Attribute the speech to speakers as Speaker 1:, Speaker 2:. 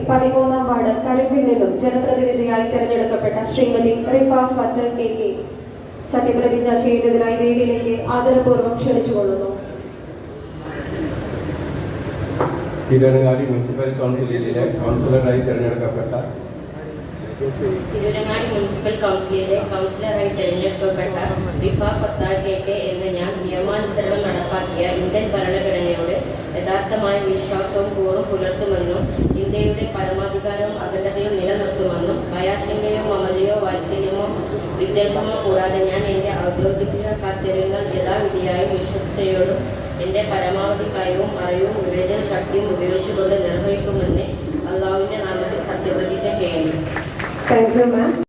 Speaker 1: 13-ാം ward കരിമ്പിൽ നിന്നും ജനപ്രതിനിധിയായി തെരഞ്ഞെടുക്കപ്പെട്ട Shrimati Rifa ഫത്ത് KK സത്യപ്രതിജ്ഞ ചെയ്യുന്നതിനായി വേദിയിലേക്ക് ആദരപൂർവ്വം ക്ഷണിച്ചുകൊള്ളുന്നു.
Speaker 2: തിരൂരങ്ങാടി മുനിസിപ്പൽ കൗൺസിലിലെ കൗൺസിലറായി തിരഞ്ഞെടുക്കപ്പെട്ട
Speaker 3: റിഫ ഫത്ത് KK എന്ന ഞാൻ നിയമാനുസരണം നടപ്പാക്കിയ ഇന്ത്യൻ ഭരണഘടനയോട് യഥാർത്ഥമായ വിശ്വാസവും കൂറും പുലർത്തുമെന്നും ഇന്ത്യയുടെ പരമാധികാരവും അഖണ്ഡതയും നിലനിർത്തുമെന്നും ഭയാശങ്കയോ മമതയോ വാത്സല്യമോ വിദ്വേഷമോ കൂടാതെ ഞാൻ എൻ്റെ ഔദ്യോഗിക കർത്തവ്യങ്ങൾ യഥാവിധിയായും വിശ്വസ്തയോടും എൻ്റെ പരമാവധി കഴിവും അറിവും വിവേചന ശക്തിയും ഉപയോഗിച്ചുകൊണ്ട് നിർവഹിക്കുമെന്ന് അള്ളാഹുവിൻ്റെ നാമത്തിൽ സത്യപ്രതിജ്ഞ ചെയ്യുന്നു.
Speaker 1: Thank you ma'am.